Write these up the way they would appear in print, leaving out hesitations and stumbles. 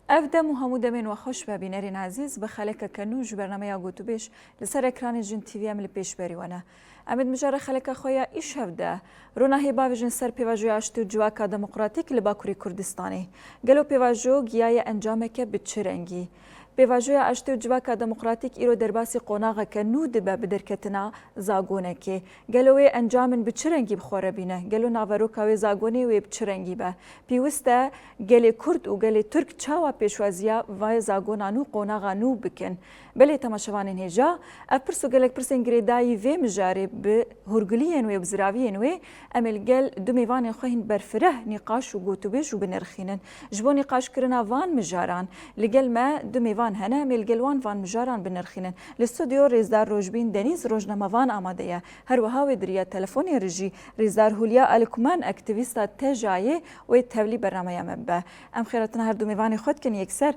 افدم وهمو دمين وخوش ببینرین عزیز بخلک کنوج برنامه گوتو بیش لسر اکران جن تیوی ام لپیش بری ونه. امید مجاره خلک خویا ایش هفده رونا هیبا وجن سر پیواجوی اشتو جواکا دموکراتیک لباکوری کردستانی. گلو پیواجو گیای انجامه که بچرنگی. پیواجوی اشتو جواکا دموکراتیک ایرو درباسی قناغه که نود به بدرکتنا زاگونه که گلوی انجامن بچرنگی بخوره بینه. گلو ناوروکاوی زاگونه وی بچرنگی به. پیوسته گلی کرد و گلی ترک چاوا پیشوازیا و زاگونانو قناغانو بکن. بله تماشاوانین هجا افرسو گلک پرسین گریدایی و مجاری به هرگلین و بزراوین و امل گل دو میوان خوین برفره نقاش و گوتوبیش و بنرخینن جبو نقاش کرنا وان مجاران لگل ما دو میوان هنه امل گلوان وان مجاران بنرخینن لستودیو ریزدار روجبین دنیز روجنامه وان آماده هر وهاوی دریا تلفنی رجی ریزدار هولیا الکمان اکتیویستا تجایی و تولی برنامه مبه ام خیراتنا هر دو میوان خود کن یکسر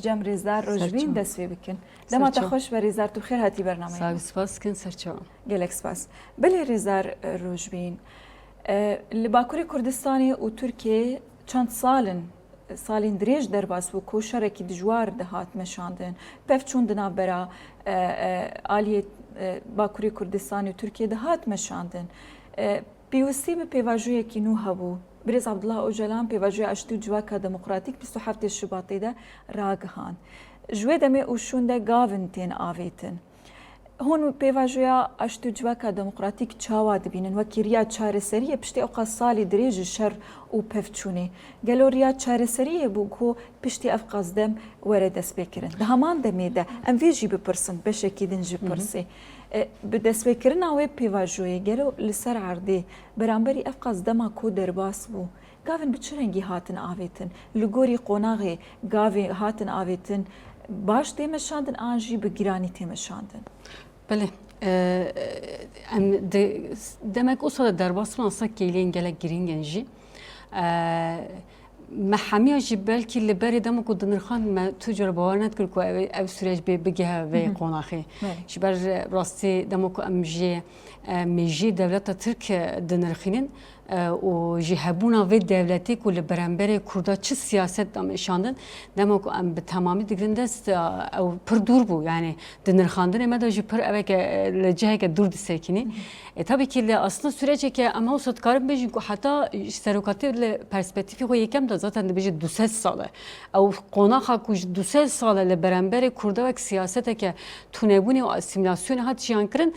جم ریزدار روجبین دسوی بکن دما تخوش و ریزدار تو خیر هاتی برنامه ساوی سپاس کن سرچوان گلک سپاس بله ریزدار روجبین لباکوری کردستانی و ترکیه چند سالین دریج درباس و کوشرکی دجوار دهات مشاندن پفچون دنا برا آلیه باکوری کردستانی و ترکیه دهات مشاندن پیوستی به پیواجوی کی نو هبو برز عبدالله اوجلان پیواجوی اشتو جواکا دموکراتیک 27 شباطی ده راگهان جوی دمه اوشون ده گاونتین آویتن هون پیواجویا اشتو جواکا دموکراتیک چاوا دبینن و کیریا چاره سریه پشتی اوقا سالی دریج شر و پفچونی گلوریا چاره سریه بوگو پشتی افقازدم ورد دست بکرن ده همان دمیده ام ویجی بپرسن بشکی دنجی پرسی به دست بکرن اوی پیواجوی گلو لسر عردی برانبری افقازدما کو درباس بو گاون بچرنگی هاتن آویتن لگوری قناغی گاوی هاتن آویتن باش تیمشاندن آنجی بگیرانی تیمشاندن بله demek o sırada derbasman aslında keyleyin gelek giringen jî محامیه جی بلکی لبری دم کو دنرخان ما تجربه باورنت کل کو او سریج به بگه و قناخی جبر راستی دم کو امجی میجی دولت ترک دنرخینن و جهبونا و دولتی کل برانبر کردا چه سیاست دامشاندن دم کو ام به تمامی دیگرندست او پر دور بو یعنی دنرخاندن ما جی پر اوه که لجه که دور دسکنی tabii ki aslında sürece ki ama o satkarım bejin ko hatta serokati perspektifi ko yekem de zaten de beji 200 sale او قناخا کوج 200 سال ل برانبر کردا و سیاست که تونبونی و اسیمیلاسیون هات جان کرن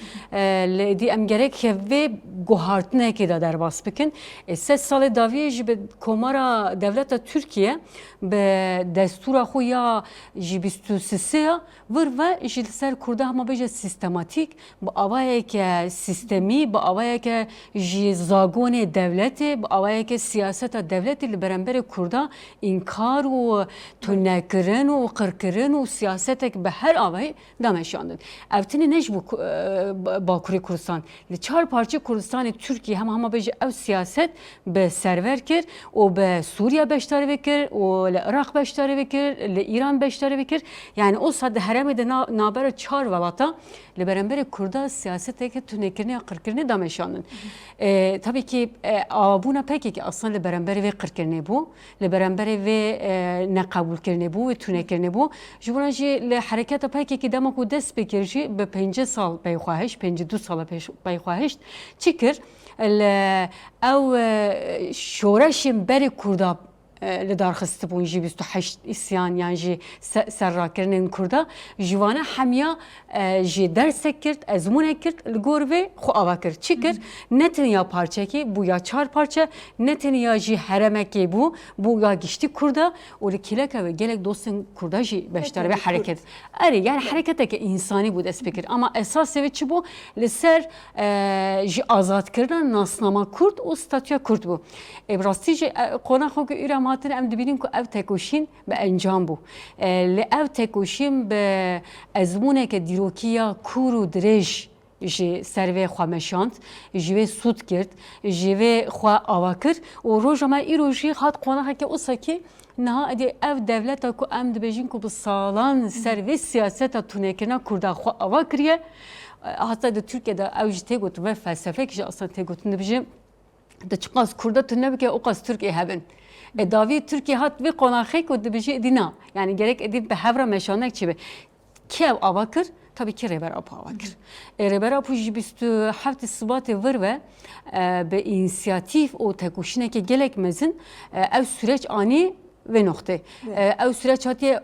لدی ام گرک و گوهارتنه که در باس بکن 3 سال داویج به کمارا دولت ترکیه به دستور خو یا جی 23 ور و جل سر کردا هم بجه سیستماتیک با اوای که سیستمی با اوای که جی زاگون دولتی با اوای که سیاست دولتی ل برانبر کردا انکار و تونکرن و قرکرن و سیاستک به هر آوای دمشاندن. افتنی نج باکوری کردستان. لچار پارچه کردستان ترکیه هم بجه او سیاست به سرور کرد و به سوریه بشتاری بکرد و لعراق بشتاری بکرد لایران بشتاری بکرد. یعنی او صد هرم ده نابر چهار ولاتا لبرانبر کردا سیاستک تونکرنی و قرکرنی دمشاندن. tabii ki abuna peki ki aslında لبرانبر و قرکرنی بو لبرانبر و نقبول کردن بو و تونه کردن بو جوان جی لحرکت پاکی که دما کو دست بکرجی به 5 سال پیخواهش 52 سال پیخواهش چیکر او شورش بر کرداب لدار خست بون جی 28 اسیان یعنی جی سر کردن کردا جوانه همیا جی درس کرد ازمون کرد لگور و خو آوا کرد چی کرد نتنیا پارچه کی بو یا 4 پارچه نتنیا جی حرمه کی بو یا گشتی کردا و لکیلک و گلک دوستن کردا جی بشتر به حرکت اری یعنی حرکت که انسانی بود اس فکر اما اساس و چی بو لسر جی آزاد کردن ناسنامه کرد و ستاتیا کرد بو براستی جی قونا خو که ماتن ام دبینیم که او تکوشین به انجام بو ل او تکوشین به ازمونه که دیروکیا کور و درش جی سروی خوامشاند جی سود کرد جی خوا آوا کرد و روز ما ایروجی خاط قناعه که اوساکی نه ادی او دولت کو ام دبیجین کو بسالان سروی سیاست تونکنا کردا خوا آوا کریه حتی در ترکیه دا اوج تگوت و فلسفه که اصلا تگوت نبیجیم دا چقاس کردا تنبی که اوقاس ترکیه هبن Davi Türkiye hat ve konaxe ko dibije dina. Yani gerek edip be hevra meşanek çibe. Kev avakır tabii ki reber apı avakır. Reber apı jibistu hafti sıbatı vır ve be inisiyatif o tekuşine ki gelek mezin ev süreç ani ve nokta. Ev süreç hatiye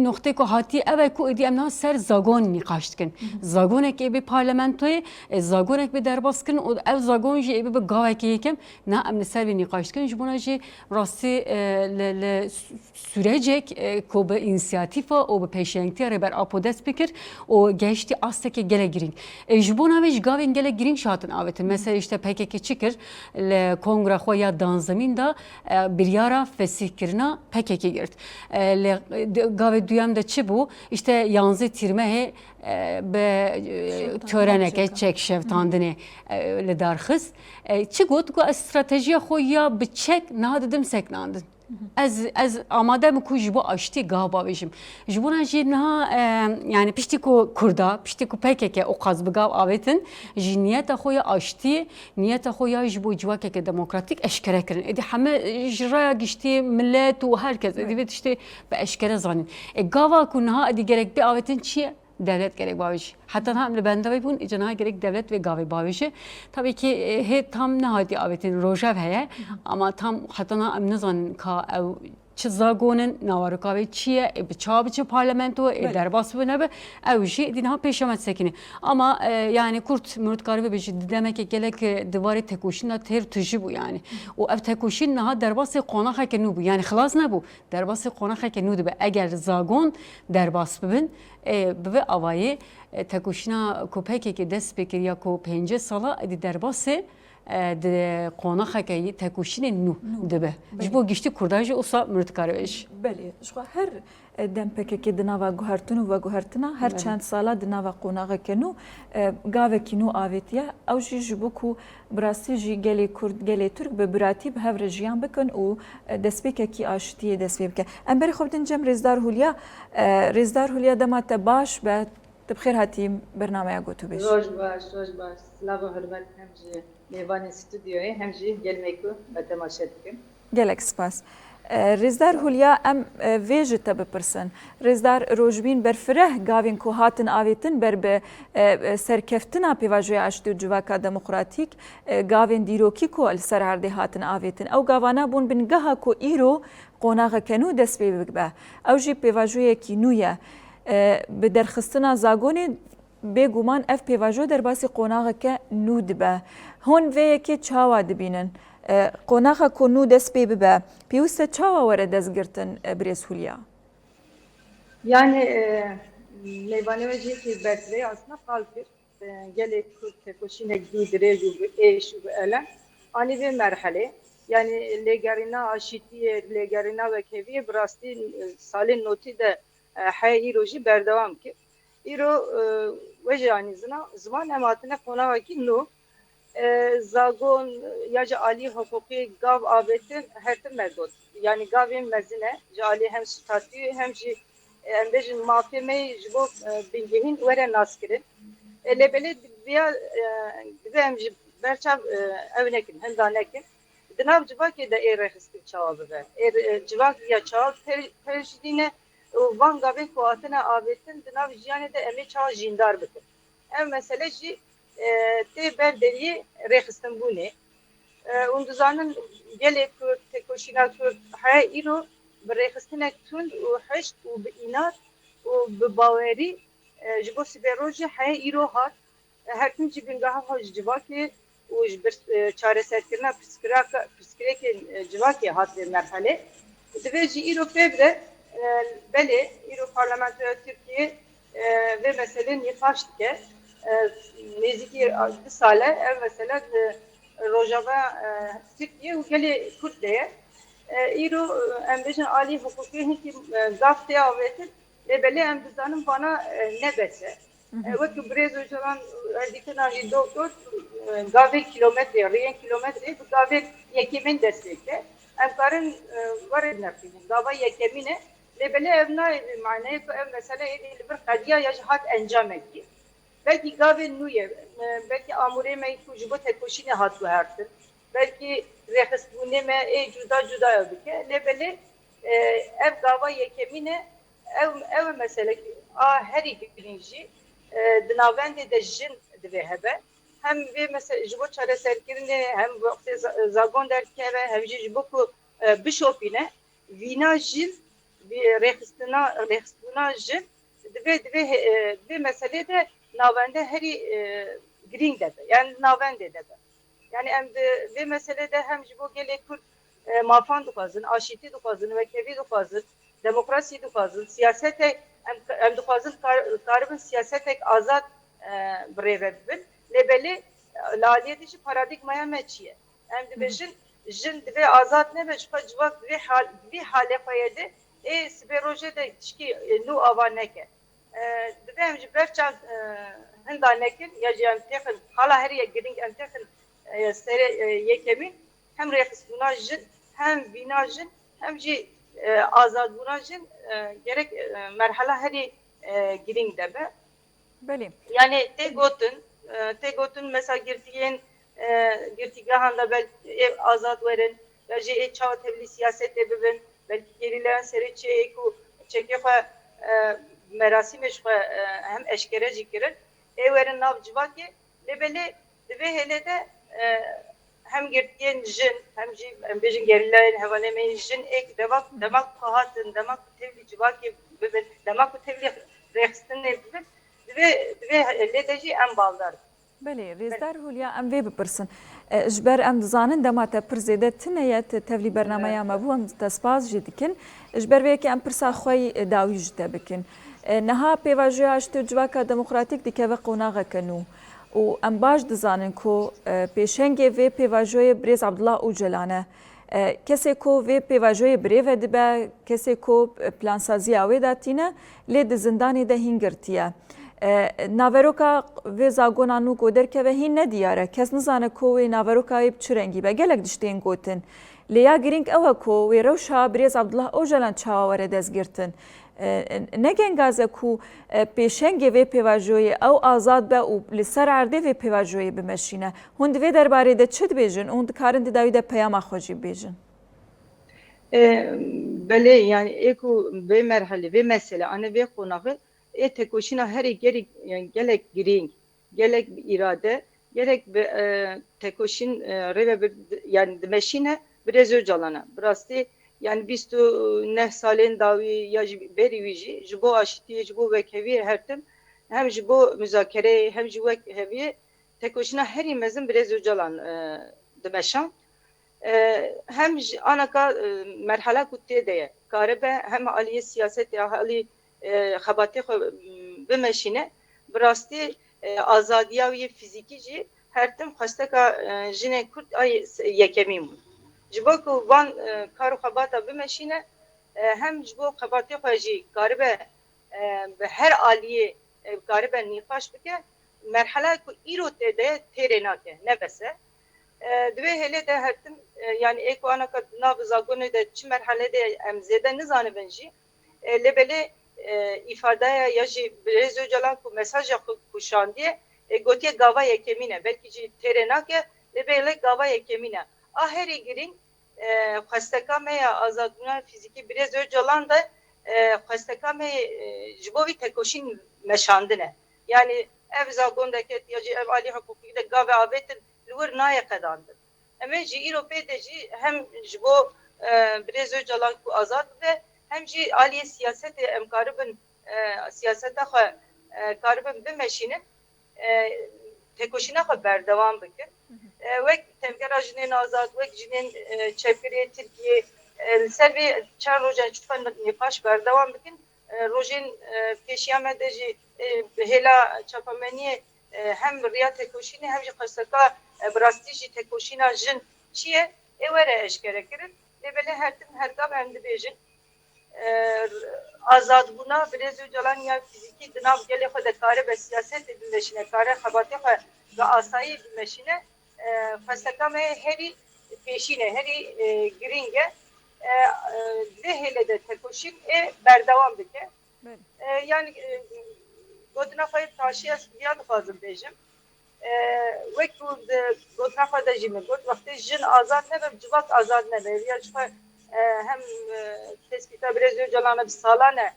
nokta ko hatiye ev ko ediyem na ser zagon nikaştkin. Zagonek bir parlamentoya zagonek bir derbaskın o ev zagon ji bir gavek yekem na emne ser bir nikaştkin. Jibuna ji rasti le sürecek ko be inisiyatifa o be peşenkti reber apodes pikir o geçti asteke gele girin. Jibuna ve gaven gele girin şatın avetin. Mesela işte PKK çıkır le kongre xoya danzamin da bir yara fesihkirina PKK girt. Le gave duyam da çi bu işte yanzı tirme be töreneke çek şevtandine le darxız. Çi got ku stratejiya xoya bi çek nadedim seknandın. Ez amade mi ku jibo aşti gava vejim. Jibuna jinha yani pişti ku Kurda, pişti ku PKK o qazbı gav avetin jiniyeta xoya aşti, niyeta xoya jibo civakeke demokratik eşkere kirin. Edi hame jiraya gişti millet u herkes edi vet işte be eşkere zanin. Gava ku naha edi gerek bir avetin çiye? Devlet gerek baviş. Hatta hem de bende ve bun icana gerek devlet ve gavi bavişi. Tabii ki he tam ne hadi avetin rojav heye ama tam hatta hem ne zan ka ev çizagonun navarka ve çiye bıçağı parlamento derbas ve nebe ev şey dinha peşamet sekini. Ama yani kurt mürut garbe bir şey demek ki gerek divarı tekuşina ter tüjü bu yani. O ev tekuşin naha derbası konak ki nu bu yani xlas ne bu derbası konak ki nu de eğer zagon derbas bibin ve avayı tekuşina kopeke ki dest bekir ya ko 5 sala di derbası de konaxeke tekuşine nu dibe. Jibo gişti kurdajı olsa mürtkarveş. Beli. Şu her dempeke ki dinava guhartunu ve guhartına her çand sala dinava konaxeke nu gaveki nu avetiye ew jî jibo ku birastî jî gelê Kurd gelê Türk bi biratî bi hev re jiyan bikin û destpêkekî aşitiyê dest pê bike. Em berê xwe bidin cem Rêzdar Hulya dema te baş be te bi xêr hatî bernameya gotûbêj. Roj baş. Slava hürmet hem jî mêvanê stûdyoyê hem jî gelmekû me temaşe dikim. Gelek spas. Rêzdar Hulya em vê ji te bipirsin. Rêzdar rojbîn berfireh gavên ku hatin avêtin ber bi serkeftina pêvajoya aştî û civaka demokratîk gavên dîrokî ku li ser herdê hatin avêtin. Ew gavana bûn bingeha ku îro qonaxeke nû dest pê bibe. Ew jî pêvajoyekî nû ye. Bi derxistina zagonê bêguman ev pêvajo derbasî qonaxeke nû dibe. Hûn vê yekê çawa dibînin. Qonaxa ku nû dest pê bibe. Pêwîst e çawa were destgirtin Birêz Hulya? Yani mêvanê we jî ki bertivê aslında qalkir. Gelê Kurd tekoşînek dû dirêj û bi êş û bi elem anî vê merhelê yani lêgerîna aşîtiyê lêgerîna wekeviyê bi rastî salên notî de heye îro jî berdewam kir. İro ve jî anî ziman em hatine qonaxekî nû zagon ya ji alî hukukî gav avêtin her tim merdot. Yani gavên mezine ji alî hem statû hem jî em bêjin mafê me ji bo bingehîn were naskirin. Lêbelê divê em ji berçav ew nekin henda nekin. Di nav civakê de ê rêxistin çawa bibe. Civak ya çawa pej dîne van gavên ku hatine avêtin di nav jiyanê de em ê çawa jîndar bikin. Ev mesele jî tê ber deriyê rêxistinbûnê. Hûn dizanin gelê Kurd, tekoşîna Kurd heye îro bi rêxistinek tund û heşt û bi înat û bi bawerî ji bo sibêrojê heye îro hat. Her tim jî bingeha xwe ji civakê û ji bir çareserkirina pirsgirêkên civakê hat vê merhelê. Divê jî îro pê bire belê îro parlamentoya Tirkiye ve meselê nîqaş dike. Nêzîkî 2 sale ev mesela rojava Tirkiye û gelê Kurd de ye. Îro em bêjin alî hukukî hinkî gav tê avêtin lêbelê em dizanin vana nebese. Wekî Birêz Öcalan dîtina jî doktor gavê kilometre rêyên kilometrê bi gavê yekemîn dest pêke. Em karin were nefînin gava yekemîn e lêbelê ev nayê maneyê ku ev mesele êdî li bir qediya ya ji hat encamekî. Belki gavên nû ye belki amûrê me ku ji bo tekoşînê hat guhertin. belki rehsbune me cuda cuda yapıke lebeli ev gava yekemine ev mesele ki her iki birinci dinavende de jin dibe hebe hem ve mesela jibo çare serkirine hem vakti zagon derkeve hem jibo ku bişopine vina jin rehstuna jin dibe mesele de navende heri green debe yani navende debe yani em ve meselede hem jibo gele Kürt mafan dukazın, aşiti dukazın, vekevi dukazın, demokrasi dukazın, siyasete em dukazın karibin siyasetek azat breve bin. Lebeli laliye dişi paradigmaya meçiye. Em dibejin jin dibe azat ne beşka civak bir hale koyede sibe roje de çki nu avaneke. Dibe em jiberçan hindanekin ya cem tekin hala her ye giring em tekin sere yekemin hem rehsbuna jin hem bina jin hem jî azadbûna jin gerek merhala herî giring debe. Belê. Yani tê gotin mesela girtîgehan da belki ev azad werin ya jî çawa tevlî siyasetê bibin belki gerilerin serê çê ku çekê xwe merasimê ji xwe hem eşkere jî kirin ê werin nav civakê lebelê divê hêlê de hem girtiyen jin hem jî em bêjin gerilerin hevalêmeyên jin ek demak ku hatin demak ku tevlî civakê bibin demak ku tevlî rexstinê bibin divê hêlê de jî em baldar. Belê rêzdar Hulya em vê bipirsin. Ji ber em dizanin dema te pir zêde tineye tevlî bernameya me bû em te spas jî dikin. Ji ber vê yekê em pirsa xwe dawî ji te bikin. Niha pêvajoya ji civaka demokratîk dikeve qonaxeke nû. û em baş dizanin ku pêşengê vê pêvajoyê Birêz Abdullah Öcalan e. Kesê ku vê pêvajoyê birêve dibe, kesê ku plansaziya wê de tîne lê di zindanê de hîn girtiye. Naveroka vê zagona nû ku derkeve hîn nediyare. Kes nizane ku wê naverokayê bi çi rengî be. Gelek tiştên gotin. Lê ya girîng ew e ku wê rewşa Birêz Abdullah Öcalan çawa were destgirtin. Ne gengaze ku pêşengê vê pêvajoyê ew azad be û li ser erdê vê pêvajoyê bimeşîne. Hûn di vê derbarê de çi dibêjin? Hûn dikarin di dawî de peyama xwe jî bêjin. Belê yani êku vê merhelê vê mesele ane vê qonaxê tekoşîna herî gelek girîng gelek irade gerek tekoşîn rêve yani dimeşîne Birêz Öcalan'a bi rastî yani 29 salên dawî ya ji berî wî jî ji bo aşitiyê ji bo wekeviyê her tim hem ji bo müzakereyê hem ji wekeviyê tekoşîna herî mezin Birêz Öcalan dimeşan hem anaka merhala ku tê de ye karibe hem aliyê siyasetê alî xebatê xwe bimeşîne bi rastî azadiya wî fîzîkî jî her tim xwesteka jinên Kurd ay yekemîn bû. Ji bo ku van kar û xebata bimeşîne hem ji bo xebatê xwe jî karibe bi her aliyê karibe nîqaş bike merhala ku îro tê de têrê nake nebese. Divê hêlê de her tim yani êku anaka nav zagonê de çi merhelê de em zêde nizanibin jî lebelê ifadaya ya jî Birêz Öcalan ku mesaja kuşandiye gotiye gava yekemîne belkî jî têrê nake lebelê gava yekemîne a herî girîng xwesteka me ya azadbûna fîzîkî Birêz Öcalan da xwesteka me ji bo vî tekoşîn meşandine yani ev zagon deket ya jî ev alî hukukî de gavê avêtin li wir naye qedandin em ê jî îro pê de jî hem ji bo Birêz Öcalan ku azad be hem jî aliyê siyasetê em karibin siyaseta xwe karibin bimeşînin tekoşîna xwe berdewam bikin wek tevgera jinên azad wek jinên çepkiriyê Tirkiyê li ser vê çar rojan çi xwe nîqaş berdewam bikin rojên pêşiya me de jî hêla çapameniyê hem riya tekoşînê hem jî xwesteka bi rastî jî tekoşîna jin çi ye ê were eşkere kirin lêbelê her tim her gav em dibêjin azadbûna Birêz Öcalan ya fîzîkî di nav gelê xwe de karibe siyasetê bimeşîne kare xebatê xwe bi asayî bimeşîne xwesteka me herî pêşîne herî girîng e vê hêlê de tekoşîn berdewam bike yani gotina xwe taşiya ya dixwazim bêjim وەکو گوتنا خۆ دەژی من گوت وەختەی ژن ئازاد نەبێ civak ئازاد نەبێ یا hem tespita biraz önce alana bir salane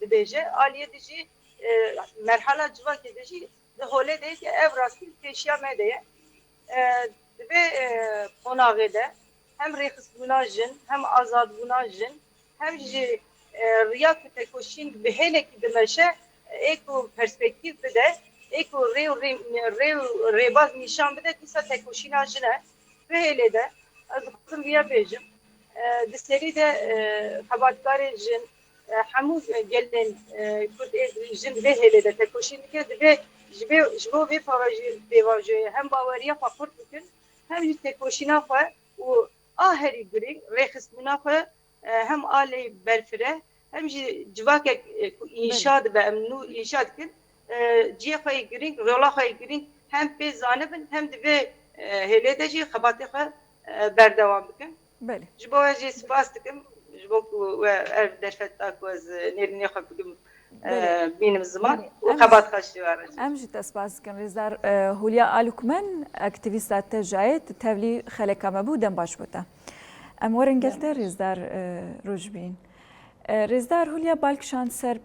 dibêje aliye dijî merhala civakê dijî di holê de ki ev rastî pêşiya me de ye divê qonağê de hem rêxistbûna jin hem azadbûna jin hem jî riya ku tekoşîn bi hêlekî dimeşe êku perspektîv bide êku rê rêbaz nîşan bide dîsa tekoşîna jin e bi hêlê de ez dixwazim vêya bêjim di serî de hebatkarên jin hemû gelên Kurd jin vê hêlê de tekoşîn dike divê ji bo vê pêvajoyê hem baweriya xwe xurt bikin hem jî tekoşîna xwe û a herî girîng rêxistbûna xwe hem alê berfire hem jî civakek ku înşa dibe em nû înşa dikin ciyê xwe yê girîng rola xwe yê girîng hem pê zanibin hem divê hêlê de jî xebatê xwe berdewam bikin. Ji bo we jî spas dikim ji bo ku we ev derfeta ku ez nêrînê xwe bikim bînim ziman û xebat xweşî were. Em jî te spas dikim Rêzdar Hulya Alûkmen aktivîsta te jayê tu tevlî xeleka me bû dem baş bû te. Em werin gel te Rêzdar Rojbîn. Rêzdar Hulya balkişan ser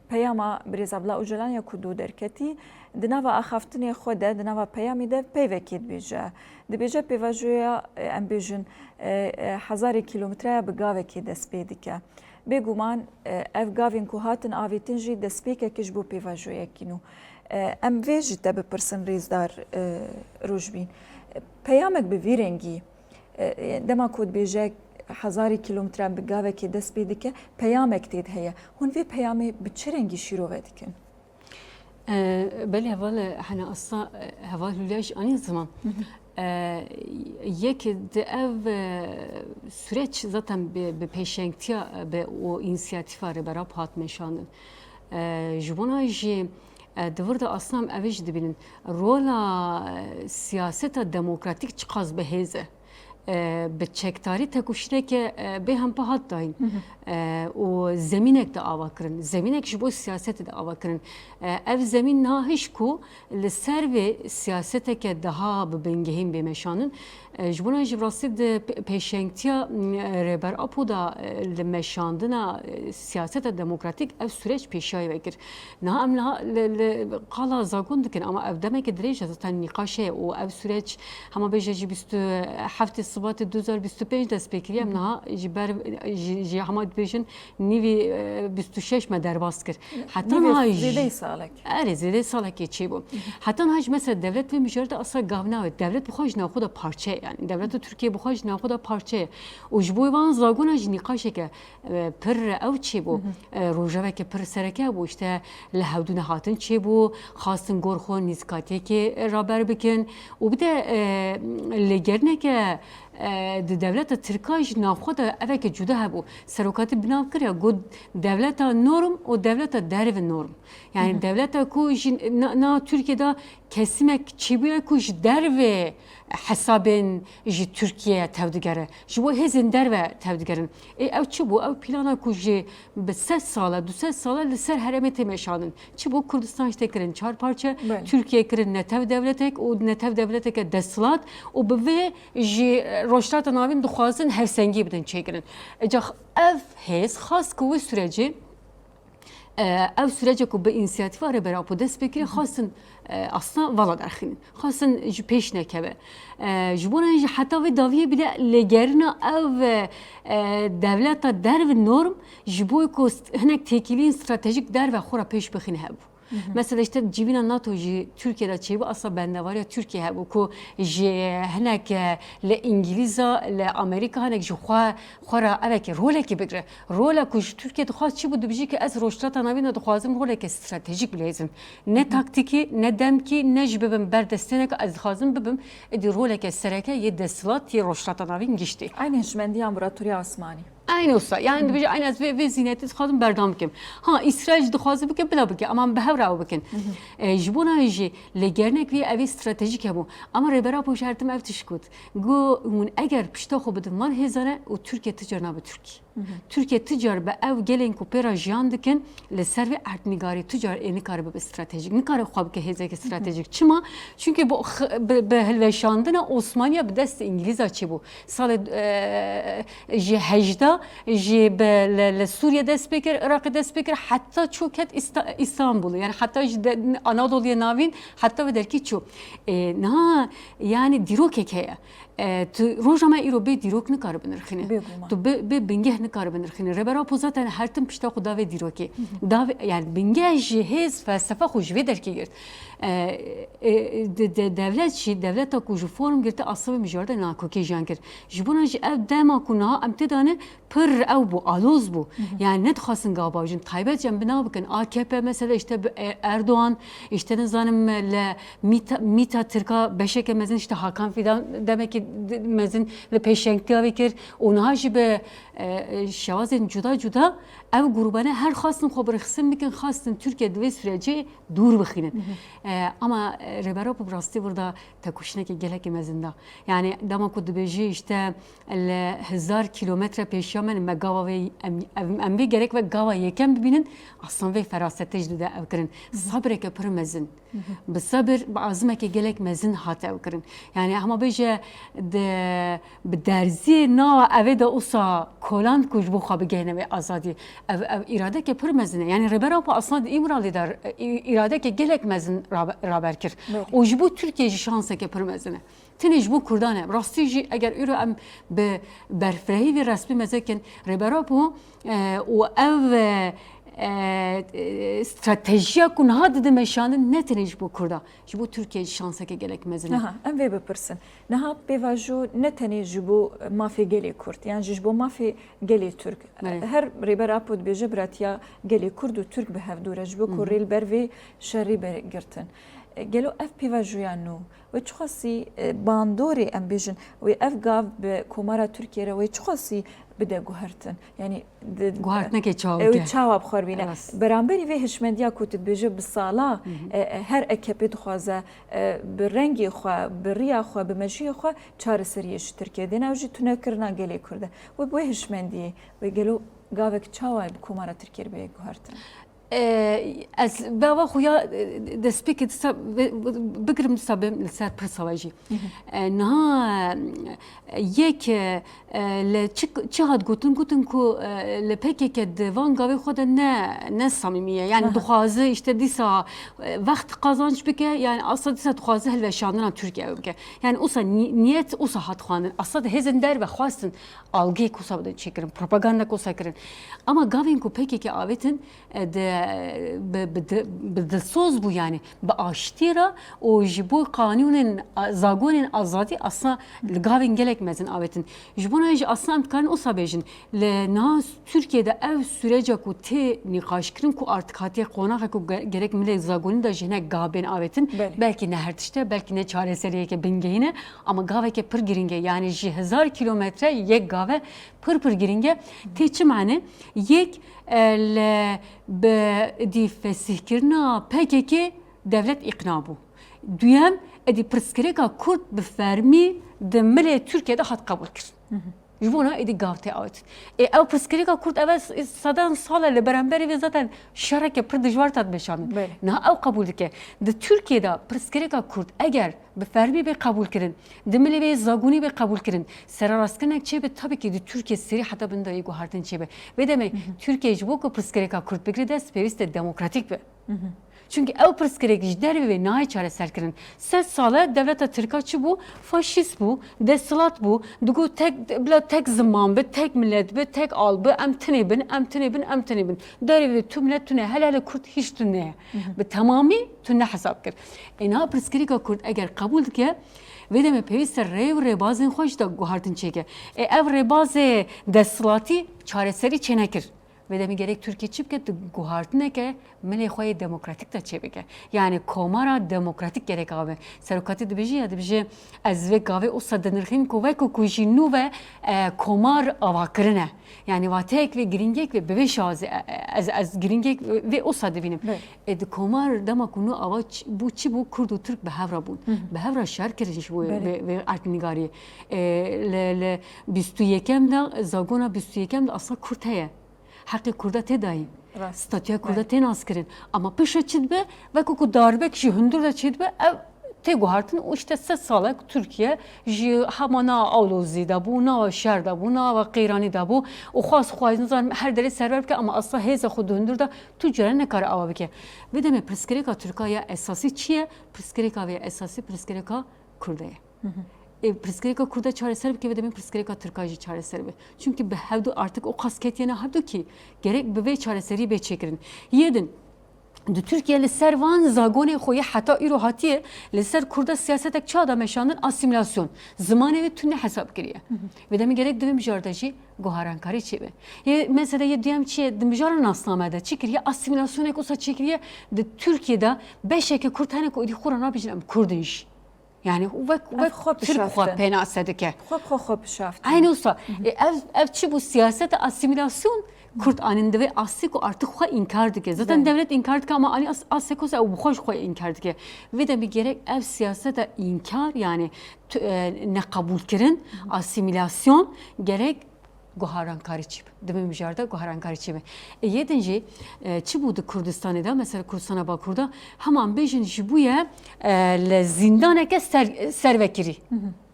peyama Birêzabla Ocalan ya ku dû derketî di nava axaftinê xwe de di nava peyamê de peyvekê dibêje. Dibêje pêvajoya em bêjin hezarê kîlometreya bi gavekê dest pê dike. Bêguman ev gavên ku hatin avêtin jî destpêkekî ji bo pêvajoyekî nû. Em vê jî te bipirsin Rêzdar Rojbîn. Peyamek bi vî rengî dema ku dibêje hezarê kîlometreyan bi gavekê dest pê dike peyamek tê de heye. Hûn vê peyamê bi çi rengî şîrove dikin? Belê heval hene asla heval Hulya ji anî ziman. Yek di ev süreç zaten bi pêşengtiya bi o inisiyatîfa rêbera hat meşanin. Ji bona jî divir de aslan ev jî dibînin rola siyaseta demokratîk çiqas bihêz e. Bi çekdarî tekoşîneke bê hempa hat dayîn û zemînek de ava kirin zemînek ji bo siyasetê de ava kirin ev zemîn nahiş ku li ser vê siyaseteke daha bi bingehîn bêmeşanin ji bona ji rastî di pêşengtiya rêber apo da li meşandina siyaseta demokratîk ev süreç pêşayê vekir niha em li qala zagon dikin ama ev demeke dirêj e zaten nîqaşe û ev süreç hema bêje jî 27 Şubatê 2025 dest pêkiriye em niha ji ber ji hema dibêjin nîvî 26 me derbas kir heta zêdeyê salek zêdeyê salekê çêbû heta niha ji mesela devlet ve mijare de asla gav nawe devlet bixwe ji navxwe de parçe yani devleta Tirkiye bixwe ji navxwe de parçe û ji bo van zagona jî nîqaşeke pir ew çêbû rojeveke pir sereke bû işte li hewdû nehatin çêbû xastin gor xwe nîzkatiyekê raber bikin û bir de lêgerineke di devleta Tirkiye ji navxwe de eveke cuda hebû serokatî binav kiriye got devleta norm û devleta derve norm yani devleta ku jî na Türkiye'de kesimek çêbûye ku ji derve hesabên ji Türkiye tevdigere ji bo hêzên derve tevdigerin ew çi bû ew plana ku jî bi 3 sala 2 sala li ser herêmê tê meşanin çi bû Kurdistan işte kirin çar parça Türkiye kirin netev devletek û netev devleteke desthilat û bi vê jî rojhilata navîn dixwazin hevsengî bidin çêkirin ev hêz xas ku wê sürecî ev sürece ku bi inisiyatîfa rêbera apo dest pêkiriye xastin asla vala derxînin xastin ji pêş nekeve ji bona jî heta vê daviyê bile lêgerîna ev devleta derve norm ji bo ku hinek têkiliyên stratejîk derve xwe ra pêş bixîne hebû mesela işte civîna NATO jî Türkiye'de çêbû asla bendevariya Türkiye hebû ku ji hinek li İngîlîza li Amerîka hinek ji xwe ra eveke rolekê bigire rola ku ji Türkiye dixwaz çi bû dibêjî ki ez rojhilata navîn de dixwazim roleke stratejîk bilêzim ne taktikî ne demkî ne jî bibim berdestêneke ez dixwazim bibim êdî roleke sereke yê desthilat yê rojhilata navîn giştî aynı şmendiya Ambaratoriya Osmanî aynı olsa yani dibêje aynı ez vê zînetî dixwazim berdam bikim ha İsrail jî dixwaze bike bila bike ama bi hev re bikin ji bona jî lêgerinek vê evê stratejîk hebû ama rêbera poşertim ev tişkut got hûn eger pişta xwe bidin van hêzane û Türkiye ticer nabe Tirkiye Türkiye ticar be ev gelin ku pera jiyan dikin li ser ve ertnigari ticar nikare be stratejik nikare xwab ke hezek stratejik çima çünkü bu be helveşandına Osmaniye be dest İngiliz açı bu sal ji hejda ji be le Suriye dest bekir Irak dest bekir hatta çok et İstanbul yani hatta Anadolu'ya navin hatta ve derki çu na yani dirok hekaye tu rojama iro be dirok nikare benirxine tu be bingeh nikare benirxine rebera po zaten her tim pişta xuda ve diroki da yani bingeh ji hez felsefe xuj ve derki girt devlet şi devleta ku ji forum girti asabı mijarda nakoki jan kir ji bona ji ev dema ku na em tedane pır ev bu aloz bu yani ne dixwastin gabajin taybet cem bina bikin AKP mesela işte Erdoğan işte ne zanım le mita Türka beşeke mezin işte Hakan Fidan demek ki mezin le peşenkliya vekir onha ji be şevazin cuda ev grubana her xastin xaber xsin bikin xastin Türkiye dve süreci dur bixinin ama rebera bu rasti burada tekuşne ki gelek mezinda yani dama ku dibêjî işte 1000 kilometre peşyamen me gava ve em ve gerek ve gava yekem bibinin aslan ve ferasete jde ev kirin sabreke pir mezin bi sabr bi azmeke gelek mezin hat ev kirin yani ama beje de bi derzi na ev de usa koland kuj bu xabe gene ve azadi ev irade ke pir mezine yani rebera bu aslan imralı der irade ke gelek mezin raberkir o bu Türkiye şansa ke pir mezine تنیج بو کردانه راستی جی اگر ایرو ام به برفرهی و رسمی مزکن ربرا بو و او استراتژیا کن هاد دمشان نه تنیج بو کردا جی بو ترکیه شانسه که گلک مزنه نه ام وی بپرسن نه بیواجو نه تنیج بو مافی گلی کرد یعنی جی بو مافی گلی ترک هر ربرا بود بیجه براتیا گلی کرد و ترک به هفدوره جی بو کوریل بروی شری برگرتن گلو اف پیواجویانو و چخاسی باندوری ام بیجن و اف گاو به کمارا ترکیه و چخاسی بده گوهرتن یعنی گوهرتنه که چاو چاو بخور بینه برانبری و هشمندیا کوت بیجه بسالا هر اکپی دخوازه به رنگی خو به ریا خو به مجی خو چهار سریش ترکیه دینا وجی تونه کرنا گلی کرده و به هشمندی و گلو گاوک چاو به کمارا ترکیه به گوهرتن از بابا خویا دسپیک بگرم سبب لسر پرسواجی نه یک چه هاد گوتن کو لپکی که دوان گاوی خود نه صمیمیه یعنی دخوازه işte دیسا وقت قازانç بکه yani aslında دیسا دخوازه هلوشاندن Türkiye بکه yani osa niyet osa hat xanın aslında hezen der ve xwastin algı kusa da çekirin propaganda kusa kirin ama gavin ku peki ki avetin de بدلسوز بو يعني باشتيرا و جبو قانون زاغون ازادي اصلا لغاوين جلك مزن اوتن جبونا اج اصلا امكان اوسابيجن لناس تركيا ev sürece ku te nikaşkirin ku artık hatiye konak ku gerek millet zagoni da jene gaben avetin belki ne hertişte belki ne çareseriye ke bingeyine ama gave ke pır giringe yani 1000 kilometre yek gave pır giringe te çimane yek le بدي فسيكرنا PKK devlet ikna bu. Duyam edi preskreka Kürt befermi de mele Türkiye'de hat kabul kir. Jbona edi gavte out. Ev preskreka Kürt ev sadan sala le beraberi ve zaten şarake pır dijvar tat beşan. Na ev kabul dike. De Türkiye'de preskreka Kürt eğer befermi be kabul kirin. De mele be zaguni be kabul kirin. Seraraskenek çebe tabii ki de Türkiye seri hatta bunda ego hartın çebe. Ve demek Türkiye jboku preskreka Kürt bekre speviste demokratik be. Çünkü ev perskerek dervi ve nahi çare serkirin. Ses sala devleta Türkçü bu, faşist bu, deslat bu. Dugu tek zaman be, tek millet be, tek al be, emtinebin. Dervi tüm millet tüne, helal Kürt hiç tüne. Be tamamı tüne hesap kir. Na perskerek Kürt eğer kabul dike ve deme peviste rebazın hoş da guhartın çeke. Ev rebazı deslati çareseri çenekir. و دمی گرک ترکیه چی بکه گوهارتنه که ملی خواه دموکراتیک تا چی بکه یعنی کامارا دموکراتیک گرک آوه سرکاتی دبیجی یا دبیجی از و گاوه او صد نرخین کوه کو کوچی نو و کامار آواکرنه یعنی واتیک و گرینگیک و بهش از گرینگیک و او صد بینیم اد کامار دما کنو آوا بو چی بو کرد و ترک به هفرا بود به هفرا شهر کردش بو و ارتنگاری ل 21 دا زاگونا 21 دا اصلا کرد هست حق کرده تدایی ستاتیا کرده تناس کردن اما پیش چید به و کو داربه کشی هندور دا چید به تی گوهارتن و işte 3 ساله Türkiye همانا آلوزی دا بو نا شهر دا بو نا و قیرانی دا بو و خاص خواهیزن هر دری سرور بکه اما اصلا هیز خود هندور دا تو جره نکاره آوا بکه بدم پرسکریکا ترکیه اساسی چیه پرسکریکا و اساسی پرسکریکا کرده پرسکریکا کرده چاره سر بکه بدم پرسکریکا ترکیه چاره سر به çünkü به هفدو artık o kasketiyene هفدو ki gerek به چاره سری به چکرین یدن دو ترکیه لسر وان زاگونه خویه حتی ایرو هاتیه لسر کرده سیاستک چه آدم شاندن اسیمیلاسیون زمانه و تونه حساب کریه و دمی گرک دویم جاردشی گوهرانکاری چی به یه مثلا یه دیم چیه دمجار ناسنامه ده چی کریه اسیمیلاسیون اکوسا چی کریه د ترکیه ده beşe که کردن که ایدی خورا نبیجنم کردنش yani ve Türk penasede ki. خوب şaft. Aynı olsa ev çi bu siyaset asimilasyon Kürt anında ve Asyako artık xwa inkar dike. Zaten devlet inkar dike ama Ali Asyako ise bu xoş xwa inkar dike. Ve de bir gerek ev siyasete inkar yani ne kabul kirin asimilasyon gerek goharankari çip. Demem mijarda goharankari çip. Yedinci çi budu Kürdistan'da mesela Kürdistan'a bakurda hemen bejin jibuye le zindaneke servekiri.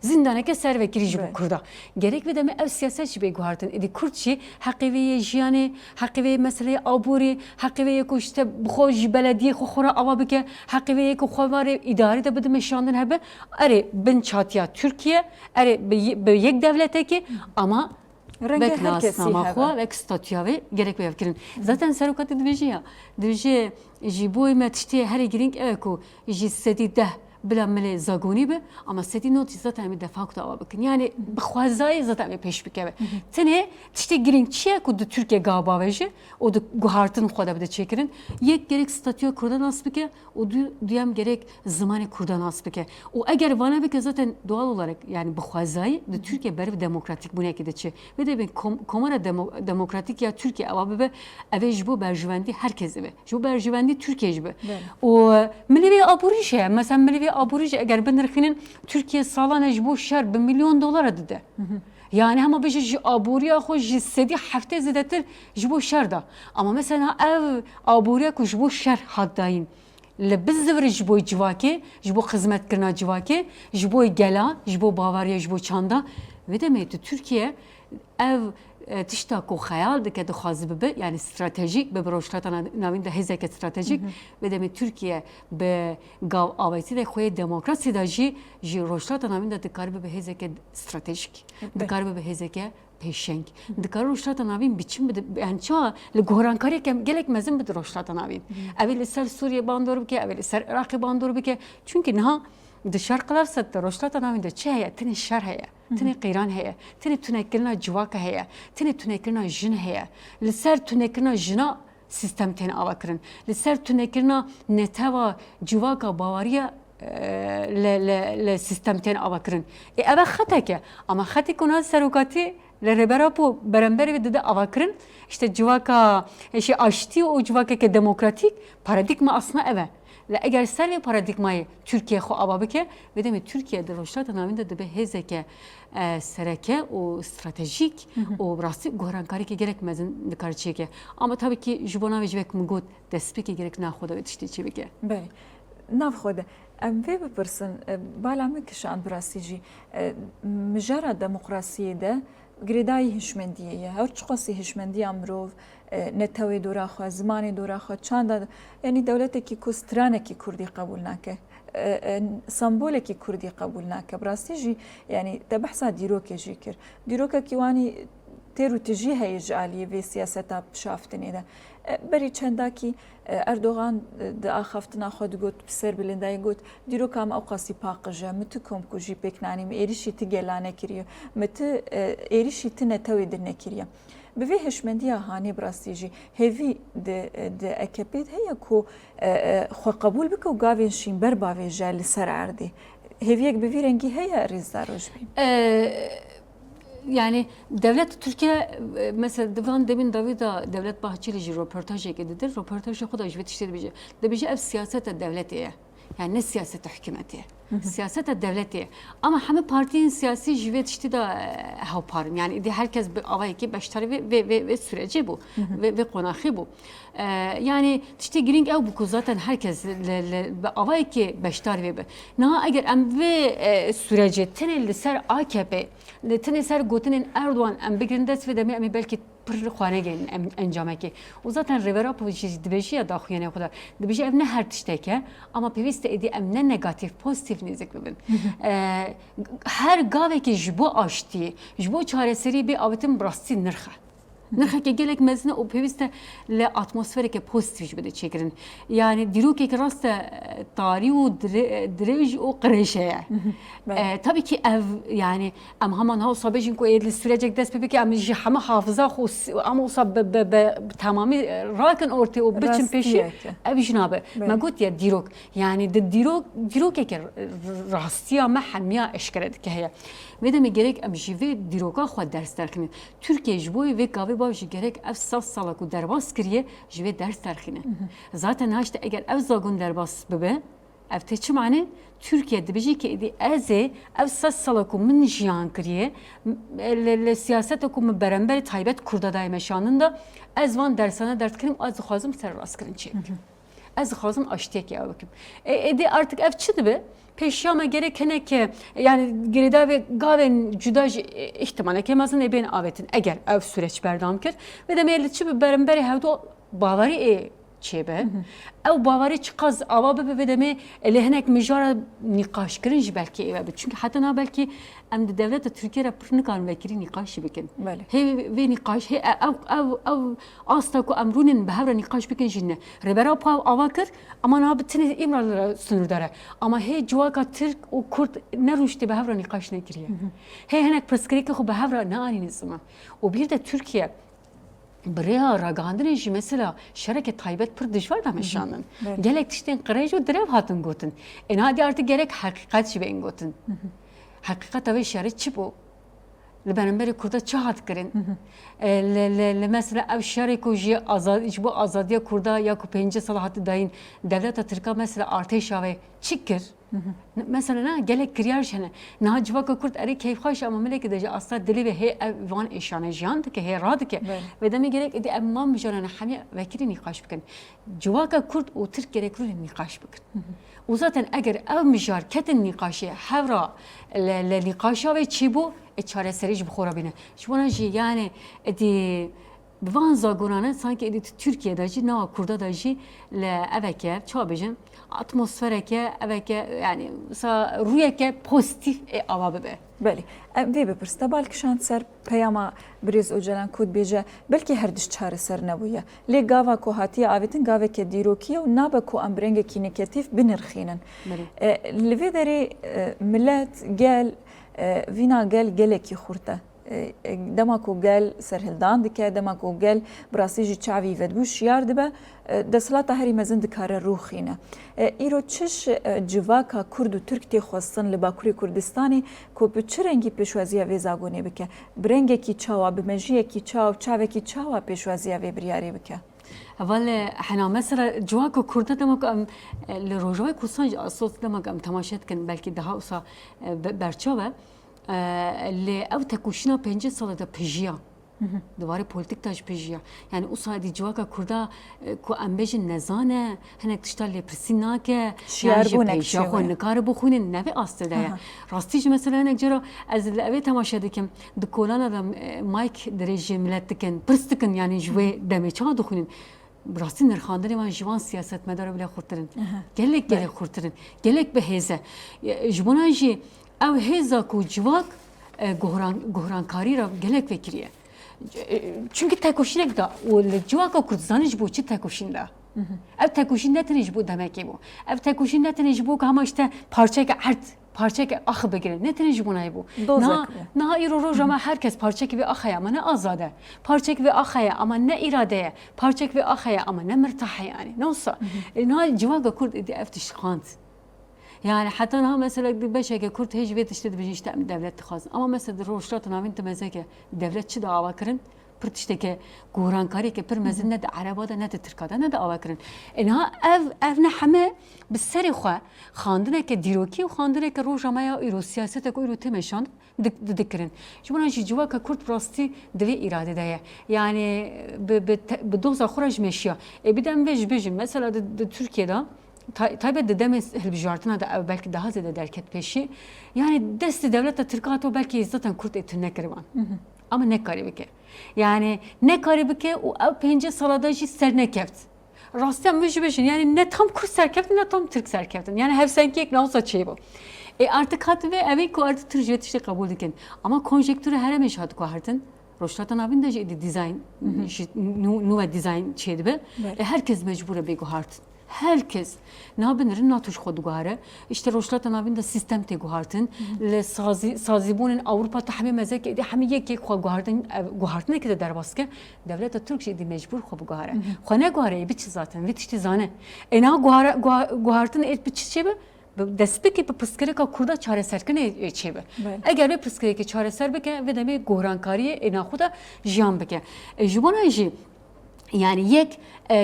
Zindaneke servekiri jibu Kürda. Gerek ve deme ev siyaset jibe gohardın. Edi Kürtçi hakiviye jiyani, hakiviye meseleyi aburi, hakiviye ko işte bxoj belediye xo xora avabike, hakiviye ko xovare idari de bide meşandın hebe. Are bin çatiya Türkiye, are be yek devleteki ama Rengi herkesi hava ve statüya ve gerek bir fikrin. Zaten serokatı dibeci ya. Dibeci jiboy metişte her giring eko jisedi de بلا ملی زاگونی به اما ستی نوتی زات همی دفاع کتا آوا بکن یعنی بخوازای زات همی پیش بکه تنه تشتی گرینگ چیه که دو ترکیه گابا ویجه o da guhartın xoda bide çekirin yek gerek statüya kurdan asbike o duyam gerek zamanı kurdan asbike o eğer vana bike zaten doğal olarak yani bu xazayı da Türkiye beri demokratik bu ne ki de çe ve de ben komara demokratik ya Türkiye ama be eve bu berjvendi herkes be bu berjvendi Türkiye be o milli aburi şey mesela milli aburi eğer ben rıkinin Türkiye salan bu şer $1 milyon dedi yani ama bir şey aburiya hoş hissedi hafta zedetir jibo şerda ama mesela ev aburiya kuş bu şer haddayın لبزور jibo civake jibo hizmet kırna civake jibo gela jibo Bavarya jibo çanda ve demek Türkiye ev tişta ko hayal dike de xazı be yani stratejik be broşlata navin de hezek stratejik ve demek Türkiye be gav aveti de xoye demokrasi da ji roşlata navin de karbe be hezek stratejik de karbe be hezek peşenk de kar roşlata navin biçim yani ça le gohrankari gelek mezin be roşlata navin evvel ser Suriye bandor ke evvel ser Irak bandor ke çünkü ne دشارقlar sattı roşlata navin de çeye tini şer heye tini qîran heye tini tunekirna civaka heye tini tunekirna jin heye li ser tunekirna jina sistem teni avakirin li ser tunekirna neteva civaka Bavarya le sistem teni avakirin eve xateke ama xatekuna serokati Reberapo beremberi ve de avakirin işte civaka şey açtı o civaka ke demokratik paradigma aslında eve eğer serve paradigmayı Türkiye xo ababike ve demek Türkiye'de roşlata navinde de be hezeke sereke o stratejik o rasti gohrankari ki gerekmezin dikar çeke ama tabii ki jibona ve jivek mugot despeki gerek naxoda ve tişti çebeke. Bey. Navxoda. Em vê bipirsin bala min kişan birastî jî mijara demokrasiyê de girêdayî hişmendiyê ye her çiqasî hişmendiya mirov netewê dora xwe zimanê dora xwe çanda yanî dewletekî ku stranekî Kurdî qebûl nake sembolekî Kurdî qebûl nake birastî jî yanî te behsa dîrokê jî kir dîrokekî wanî têr û tijî heye ji aliyê vê siyaseta pişaftinê de berî çendakî Erdoğan di axaftina xwe digot ser bilindayê got dîroka me ew qasî paqij e min tu kom ku jî pêk nanî min êrişî ti gela nekiriye min tu êrişî ti netewê dir nekiriye به هشمندی هانی براستیجی هیوی د اکپید هیا کو خو قبول بکو گاوین شین بر باوی جل سر عردی هیویک به رنگی هیا ریزداروش بیم yani devlet Türkiye mesela demin Davida devlet bahçeli röportaj edilir. Röportajı kadar jvet işte dibije. Dibije ev siyasete devletiye. Yani ne siyasete hükümetiye. Siyasete devletiye. Ama hem partinin siyasi jvet işte da haparım. Yani herkes bir avay ki beştari ve süreci bu. Ve konağı bu. Yani işte giring ev bu zaten herkes avay ki beştari ve na eğer em ve süreci tenelli ser AKP tenelli ser gotinin Erdoğan em bigrinde ve demi em belki پر خانه گین انجام کی و zaten revera pozitif dibêjiya daxuyane kadar dibêje ev ne her tişteke ama pevîst edi em ne negatif pozitif nêzik bibin her gavekî ji bo aştî ji bo çareserî bê avitin rastî nirxe nirxeke gelek mezne û pevîst e li atmosfereke pozitif ji bide çêkirin yani dîrokeke rast e tarî û dirêj û qirêşe ye tabii ki ev yani em heman hawsa bêjin ku êdli sürecek dest pê bike em ji heme hafıza ama olsa tamamı rakin ortaya û biçin pêşî ev jî nabe me gotiye dîrok yani di dîrokeke rastiya me hemiya eşkere dike heye ve de me gerek em ji vê dîroka xwe ders derxînin Türkiye ji bo vê gavê bav jî gerek ev 100 sala ku derbas kiriye ji vê ders derxîne zaten haşte eğer ev zagon derbas bibe ev tê çi mane Türkiye dibêjî ki êdî ez ê ev 100 sala ku min jiyan kiriye li siyaseta ku min beremberê taybet Kurda dayê me şanin da ez van dersane ders kirim ez dixwazim serrastkirin çê bikim ez dixwazim aştiyekê ew bikim êdî artık ev çi dibe peşyama gerek heneke yani gerida ve gavên cuda ihtimale kemazın ebên avetin eğer ev süreç berdam kir ve de meyli çi beremberê hevdo bavarî ê çêbe ew bavarî çiqas ava bibe ve de me lê hinek mijara nîqaşkirin jî belkî êve bi çünkü heta na belkî em di devleta Türkiye re pir nikarin vekirî nîqaş jî bikin hê vê nîqaş hê ew asta ku em rûnin bi hev re nîqaş bikin jî ne rêbera pav ava kir ama na bi tinê îmralira sunûrdare ama hê civaka Türk û Kurd ne rûştê bi hev re nîqaş nekiriye hê hinek pirsgirêkê xwe bi hev re neanîne zima û bir de Türkiye بریا راگاندنی جی مثلا شرکت تایبت پر دشوار دامشانن. گلک تشتین قریج و درب هاتن گوتن. این هادی آرتی گلک حقیقت چی بین گوتن. حقیقت اوی شرکت چی بو؟ لبنانبری کرده چه هات کرین؟ مثلا او شرکو جی آزاد جبو آزادی کرده یا کو 5 سال هات داین دولت ترکا مثلا ارتش اوی چی کر؟ مثلا نه گلک کریار شنه نه جواب کرد اری کیف خواهش اما ملک دجا اصلا دلی به هی وان ایشانه جان که هی راد که و دمی گلک ادی امام میجانه همه وکیلی نقاش بکن جواب کرد و ترک گلک رو نقاش بکن و zaten اگر او میجار کتن نقاشی حورا لنقاشا و چی بو چاره سریج بخورا بینه شما جی یعنی ادی Van zagonane sanki edit Türkiye'de jî nava Kurda da jî le eveke çabêjin atmosfereke eveke yani sa rûyeke pozitif ava bibe. Belê vê bipirse balkişan ser peyama Birêz Öcalan Kûd bêje belkî her diş çareser nebûye lê gava ku hatiye avêtin gaveke dîrokiye û nabe ku em bi rengekî negatif binirxînin li vê derê millet gel vîna gelekî xurt e dema ku gel serhildan dike dema ku gel birastî jî çavî vedbû şiyar dibe desilata herî mezin dikare rûxîne îro çiş civaka Kurd û Türk tê xwestin li Bakurê Kurdistanê ku bi çi rengî pêşwaziya vê zagonê bike bi rengekî çawa bi mejiyekî çaw çavekî çawa pêşwaziya vê biryarê bike Valla hena mesela civaka Kurda demek am li Rojavayê Kurdistanê asos demek am temaşe dikin belkî daha wisa berçava li ev tekuşina 5 sala da pejiya دوباره پلیتیک تاج پیجیا یعنی او سادی جواکا کردا کو امبیجن نزانه هنک تشتالی پرسینا که شیاربونه پیجا خو نکار بخونن نوی آستده یا راستیش مثلا هنک جرا از الاوی تماشا دکم دکولان adam مایک درجه ملت دکن پرستکن یعنی جوی دمی چا دخونن براستی نرخاندنی من جوان سیاست مدار بله خورترن گلک خورترن گلک به هزه جبوناجی او هزا کو جواک گهرانکاری را گلک فکریه çünkü tekoşinek da o civaka Kurdistan'ı bu çi tekoşin da. Ev tekoşin ne teniş bu demek ki bu. Ev tekoşin ne teniş bu ama işte parçek ahı begirin. Ne tane jibunay bu? Dozak Na iro rojama herkes parçek ve ahaya ama ne azade. Parçek ve ahaya ama ne iradeye. Parçek ve ahaya ama ne mertaha yani. Ne olsa. Na civaga kurd idi eftiş khant. Yani hatta ha mesela beşeke kurt hiç ve işte bir işte devlet tıkaz. Ama mesela roşlat navin temezeke devletçi de avakarın pırtıştaki guğrankari ki pır mezin ne de Arabada ne de Türkada ne de avakarın. İnha ev ne hame biseri xwa xandine ki diroki u xandine ki rojamaya iro siyasete ko iro temeşan dikirin. Jibuna jivaka kurt rasti dve irade deye. Yani be doza xuraj meşya. Bir de bejim mesela Türkiye'de tabii dedemiz hilbijartına da belki daha ziyade derket peşi. Yani desti devlette Türkiye'de belki zaten kurt etirne kırvan. Ama ne karibi ki? Yani ne karibi ki o pence saladajı serne keft. Rastya müjbeşin yani ne tam kurt serkeftin ne tam Türk serkeftin. Yani hep sanki ek ne olsa şey bu. Artık hatta ve evin ko artık Türkçe işte kabul dikin. Ama konjektürü her emeş hatta ko hartın. Roşlatan abin de işte dizayn, nuva dizayn şeydi be. Herkes mecbur be ko hartın. Herkes nabinrin natuş xod guhare işte roşlatan nabin de sistem te guhartın le sazibunun Avrupa tahmi mezek edi hamiye ki xod guhartın ki de derbaske devlet Türkçe edi mecbur xod guhare xone guhare biç zaten vitişti zane ena guhartın et biç çebe despeki bir pıskereka kurda çareserkine çebe eğer bir pıskereki çareser beke ve deme guhrankariye ena xuda jiyan beke jibona ji yani yek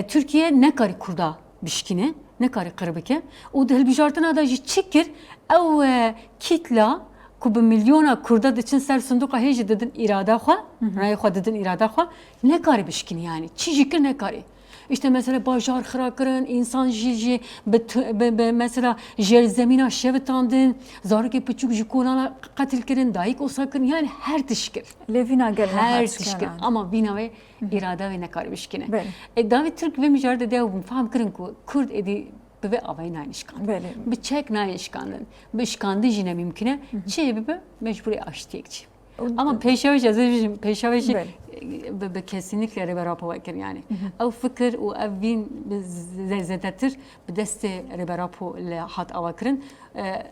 Türkiye ne kari kurda bişkine ne kare karbeke o da hilbijartına da çekir ev kitla ku bi milyona kurda için ser sunduqa heci dedin irada xwa ray xwa dedin irada xwa ne kare bişkine yani çijikir ne kare işte mesela bajar xırakırın insan jiji mesela jer zemina şevtandın zarki piçuk jikolana katil kirin daik osakın yani her tişkir levina gel her tişkir ama bina ve irada ve ne kare bişkine David Türk ve mücadele de faham kırın ku Kurd edi ve avay naişkan bir çek naişkanın bir işkandı jine mümküne çiğ bir mecburi aştiyekçi ama peşaveci kesinlikle reberapa vakir yani. Ev fikir o evin zedetir bir deste reberapo le hat avakirin.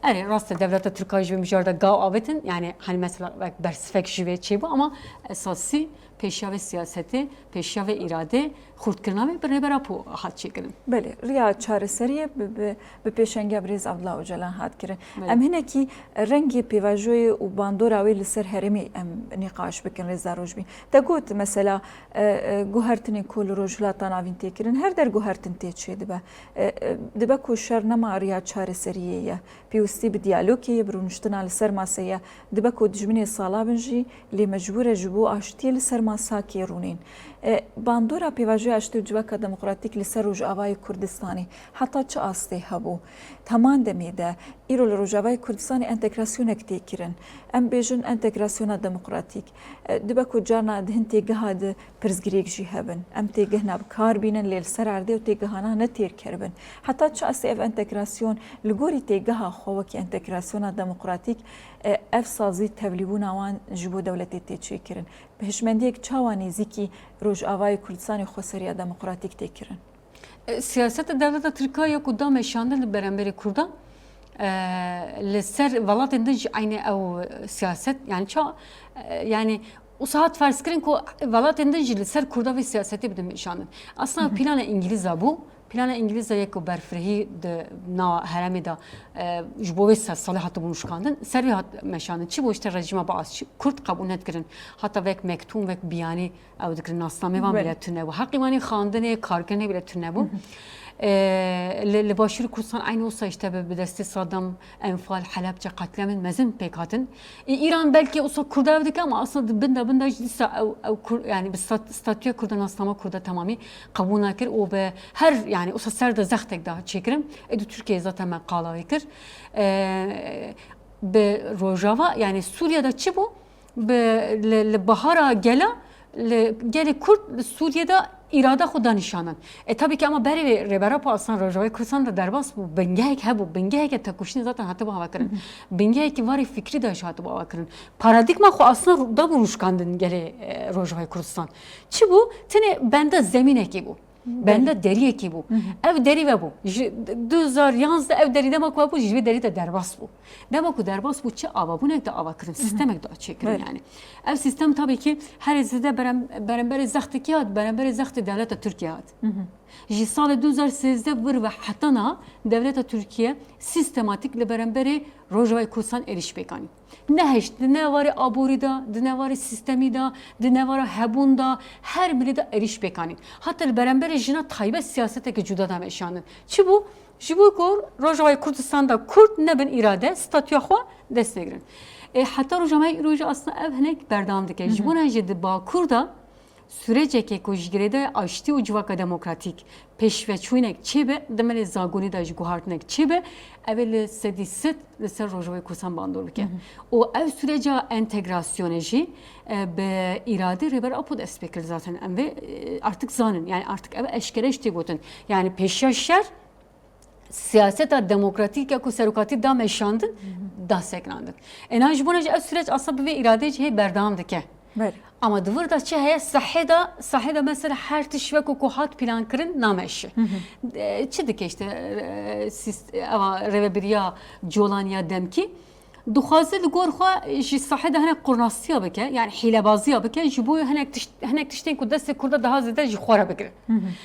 Yani rastı devlete Türkiye ve mücadele gav avetin yani hani mesela bersifek jive çebu ama esası peşave siyaseti, peşave irade xurtkirname bir reberapo hat çekirin. Beli, riya çareseriye be peşenge briz Abdullah Öcalan hat kirin. Em hineki rengi pivajoy u bandora ve liser heremi em niqaş bikin reza rojbi. Da got mesela guhartini kol rojlatan avin tekirin her der guhartin teçe dibe. Dibe ku şernama riya çareseriye piusti bi diyalogiye brunuştuna liser masaya dibe ku dijmine salabınji li mecbure jibu aştiye liser masaki runin. باندورا پیواژوی اشتی و جوکا دموکراتیک لسر روجاوای کردستانی حتی چه آسته هبو تمان دمیده ایرو لروجاوای کردستانی انتگراسیون اکتی کرن ام بیجن انتگراسیون دموکراتیک دبا کجانا دهن تیگه ده پرزگریک جی هبن ام تیگه نب کار بینن لیل سر عرده و تیگه هانا نتیر کربن حتی چه آسته اف انتگراسیون لگوری تیگه ها خواکی انتگراسیون دموکراتیک اف سازی تبلیبون آوان جبو دولتی تیچی کرن بهشمندیک چاوانی زیکی روجاوای کردستانی خسریه دموکراتیک تیکرن Siyaset devlete Türkiye kudam eşyandır beraberi kurda. Leser valatında aynı ev siyaset yani yani o saat farz kırın ko valatında leser kurda ve siyaseti bidim eşyandır. Aslında plana İngiliz bu. Plana İngilizce yeko berfrehi de na herami da jbovesa salahatı buluşkandın. Servihat meşanın çi bu işte rejime bazı Kürt kabul etkirin. Hatta vek mektum vek biyani avdikrin nasname van bile tünne bu. Hakimani xandine karkene bile tünne bu. لباشر کردستان عین اوسا işte به دست صدام انفال حلبچه قتلمن مزن پیکاتن ایران belki اوسا کرداودی ama aslında bunda yani bir statüye Kürdan aslama Kürda tamamı kabul nakir o be her yani osa serde zahtek daha çekirim Türkiye zaten ben qalavikir be Rojava yani Suriye'de çi bu be bahara gela gele Kürt Suriye'de irada xuda nişanın. Tabii ki ama beri rebera aslan Rojava Kürdistan'da da derbas bu bengehek hebu bengehek takuşni zaten hatı bu hava kırın. Bengehek var fikri de hatı bu hava kırın. Paradigma xu aslında da buluşkandın gele Rojava Kürdistan. Çi bu? Tene bende zemine ki bu. bende deriye ki bu. Ev deri ve bu. 2011 ev deri demek var bu. Jivê deri de derbas bu. Demek ki derbas bu çi ava bu ne de ava kırın. Sistemek de çekirin yani. Ev sistem tabii ki her izde beraber zahti hat, beraber zahti devlet Türkiye hat. Ji sal 2013 vir ve hatana devlet Türkiye sistematik beraberi Rojava Kurdistan eriş bekani. Ne heşt, ne var aburida, ne var sistemi da, ne var hebunda, her biri de eriş bekani. Hatta beraberi jina taybe siyasete ki cuda da meşanın. Çi bu? Jibu kor Rojava Kurdistan'da Kurd ne ben irade statüya xwa desteklerin. Hatta Rojava aslında ev henek berdam dike. Jibu ne jedi ba Kurda süreceke kujgirede açtı o civaka demokratik peşveçuynek çebe demeli zagoni da guhartnek çebe evvel sedisit ser Rojava Kurdistan bandor bike. O ev sürece entegrasyoneji be irade reber apo despekir zaten ve artık zanın yani artık ev eşkereşti gotun yani peşyaşer siyaseta demokratik ya ku serukati da meşandın da sekrandık. Enaj bunaj ev süreç aslında ve iradeci berdam dike. Ama dıvır da çi heye sahida mesela her tişvek o kuhat plan kırın nameşi. Çi dike işte revebiriya colanya demki. Duxazı gor xwa ji sahida henek qurnasiya bike yani hilebaziya bike ji bu henek tiştên ku destê Kurda daha zêde ji xwe re bigire.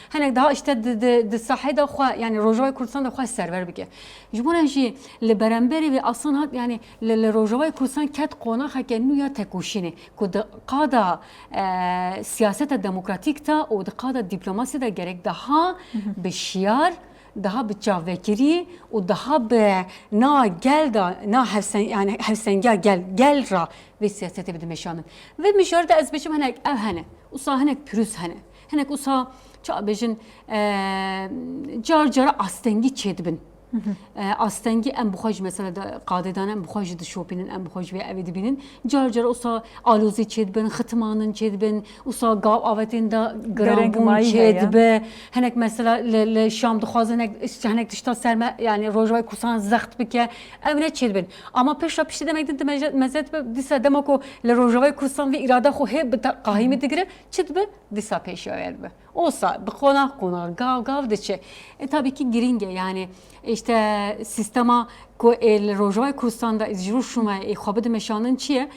Henek daha işte di sahida xwe yani Rojava Kurdistan da xwe server bike. Ji bo re jî li beremberî ve aslan hat yani li Rojava Kurdistan ket qonaxeke nû ya tekoşînê ku di qada siyaseta demokratik ta û di qada diplomasî de gerek daha bi şiyar daha bir çavvekiri o daha be na gel da na hevsen yani hevsenga gel ra ve siyasete bir meşanın ve mişarda ezbeçim hanek ev hane usa hanek pürüz hanek usa çabejin carcara astengi çedbin astengi en buxaj mesela da qadedan en buxaj de şopinin en buxaj ve evidibinin carcara usa aluzi çedbin xıtmanın çedbin usa gav avetinda grambun çedbe hanek mesela le şam duxazın hanek dişta serme yani Rojava Kurdistan zaxt bike evne çedbin ama peşra pişti demektin mezet disa demako le Rojava Kurdistan ve irada xo he qahimi digre çedbe disa peşa verbe olsa bixona gav deçe tabii ki giringe yani işte sistema ko el Rojava Kurdistan'da izjuruşuma xabed meşanın çiye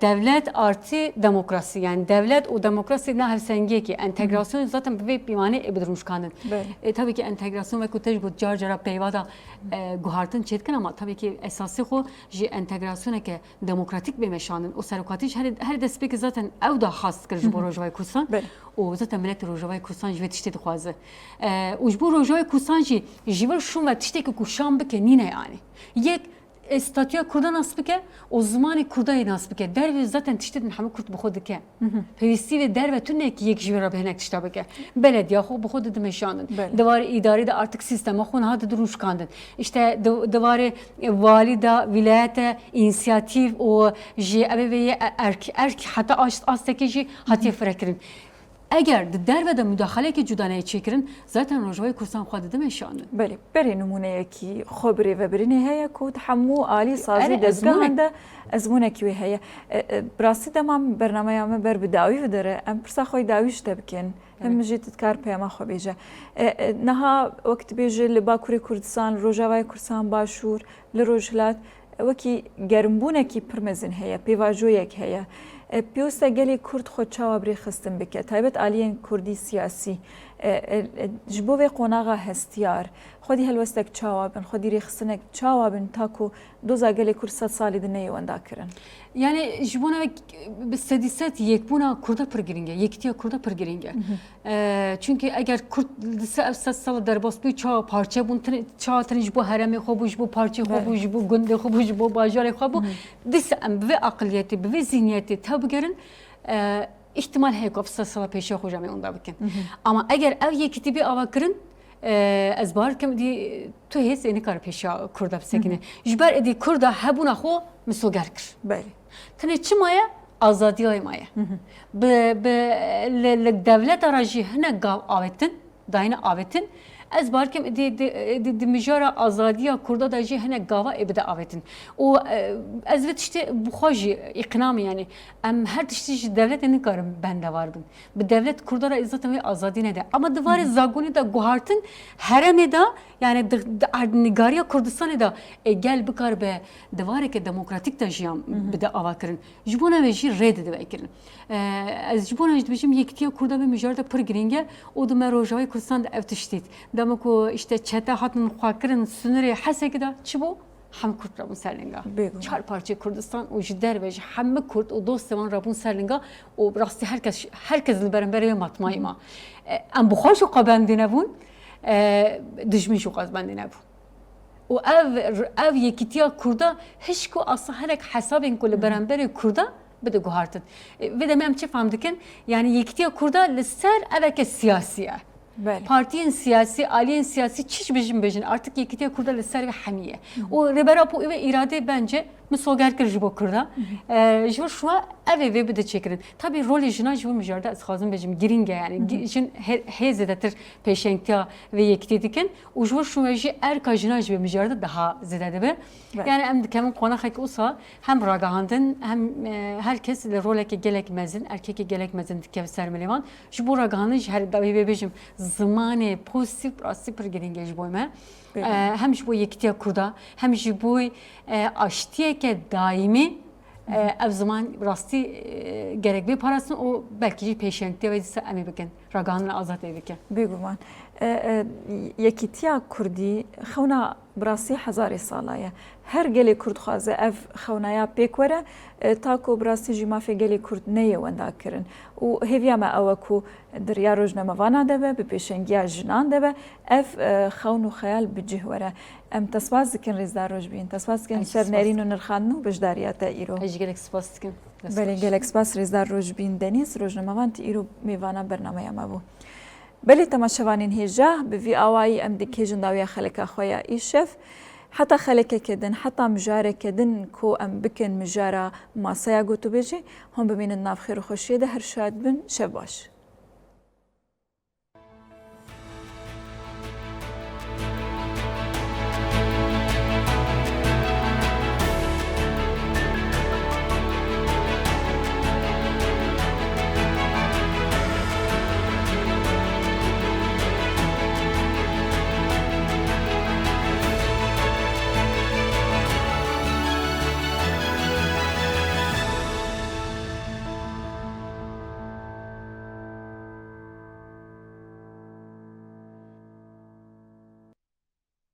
devlet artı demokrasi yani devlet o demokrasi ne hevsengi ki entegrasyon zaten bir pimane ebidurmuş kanın. Tabii ki entegrasyon ve kutej bu carcara peyvada guhartın çetkin ama tabii ki esası xo ji entegrasyon ki demokratik bir meşanın o serukatiş her despeki zaten ev da has kır bu Rojava Kurdistan. O zaten millet Rojava Kurdistan ji tişte dixwaze. Bu Rojava Kurdistan ji jiver şun ve tişte ki kuşam bike nine yani. Yek statüya Kurda nasıl bike o zamanı Kurda'yı nasıl bike derve zaten tiştedin hamı Kurd bu xodike. Pevisti ve derve tünek yek jiver behenek tişte bike. Belediye xo bu xod demeşanın. Devar idari de artık sistema xon hadi duruş kandın. İşte devar valida vilayete inisiyatif o ji ebeveye erk hatta asteki ji hatiye frekirin. Eğer dervede müdahale ki cüdaneye çekirin zaten Rojava Kurdistan xwadı demeşanın. Beli beri numuneyeki xobri ve birini heye ku tahammu ali sazî dezgahında ezmuneki ve heye. Brasi demam bernamaya me ber bidawi ve dere em pirsa xwe dawiş de bikin. Hem jî titkar peyama xwe bêje. Niha wekt bêje li Bakurê Kurdistan, Rojava Kurdistan başûr, li Rojhilat wekî germbûnekî pir mezin heye, pêvajoyek heye. پیوسته گلی کرد خود چاوبری خستم بکه تایبت آلیان کردی سیاسی جبوه قناغا هستیار خودی هلوستک چاوبن خودی ریخستنک چاوبن تاکو دوزا گلی کرد 100 سالی دنیای وندا کرن. Yani jibona ve sediset yekbuna Kurda pergiringe, yektiya Kurda pergiringe. Çünkü eğer Kurd dise sala derbas bir çağ parça bun çağ teniş bu haremi xobuş bu parça xobuş bu günde xobuş bu bajar xobu dise ve akliyeti ve zihniyeti tabigerin ihtimal hekop sala peşe hocamı onda bakın. Ama eğer ev yekti bir avakırın ez barkem di tu hes eni kar peşa Kurda sekine. Jber edi Kurda hebuna xo misoger kir. Beli. Tane çimaya azadiye maya. Be devlet aracı hene gav avetin, dayına avetin. از بارکم دی مجارا آزادیا کردا دا جی هنه گاوا ابدا آوتن و از وقت işte بخواجی اقنام yani her tişti devlet nikarim bende vardım. Bir devlet kurdara izzet ve azadi ne de. Ama divar zaguni da guhartın hereme da yani nigariya Kurdistan'ı da gel bikar be divar ki demokratik da jiyam bir de avakırın. Jibona ve jir red de vekirin. Az jibona işte bizim yektiya kurda ve müjarda pır giringe o da merojavay Kurdistan da ev tiştit. Demek o işte çete hatın khakırın sınırı haseki da çibo هم کرد رابون سرلنگا چهار پارچه کردستان و جدر و همه کرد و دوست من رابون سرلنگا و راستی هرکس البرنبری مطمئن ما ام بخوش و قبندی نبون دشمن شو قبندی نبون و او یکیتیا کردا هیچ کو اصلا هرک حساب این کل برنبری کردا بده گوهارتن و دمیم چه فهمد کن یعنی یکیتیا کردا لسر اوک سیاسیه partiyen siyasi, aliyen siyasi çiş bejin artık yekitiye kurda leser ve hamiye. O reberapo ve irade bence misoger kır jibo kurda. Jibo şu an eve bir de çekirin. Tabii rol jina jibo müjarda az xazım bejim giringe yani için hezedetir peşenktiya ve yekitiye diken. O jibo şu an erka jina jibo müjarda daha zedede be. Yani hem kemin konu haki olsa hem ragahandın hem herkes roleke gelek mezin, erkeke gelek mezin dikev sermelevan. Jibo ragahandın her davi bejim zamanı pozitif rasti per giringe jibo me. هم جبو یکتیا کرده هم جبوی آشتیه که دائمی ev zaman rastı gerek bir parasını o belki peşenkte ve ise emin bakın raganını azat edike. بگومان یکیتیا کردی خونا براسی هزاری سالایه هر گلی کرد خوازه اف خونایا پیکوره تاکو براسی جمافی گلی کرد نیه وندا کرن و هیویا ما اوکو دریا روزنامه وانا دبه به پیشنگیا جنان دبه اف خون و خیال بجهوره ام تسواز کن ریزدار روز بین تسواز کن سر نرین و نرخانو بجداریات ایرو هیچ گلک سپاس کن بله گلک سپاس ریزدار روز بین دنیز روزنامه وان ایرو میوانا برنامه ما بو بله تماشاوانین هجا به وی آوایی ام دکیجن داویا خلک خویا ایشف حتی خلک کدن حتی مجاره کدن کو ام بکن مجاره ماسایا گوتو بیجی هم ببینن ناف خیر و خوشیده هر شاد بن شب باش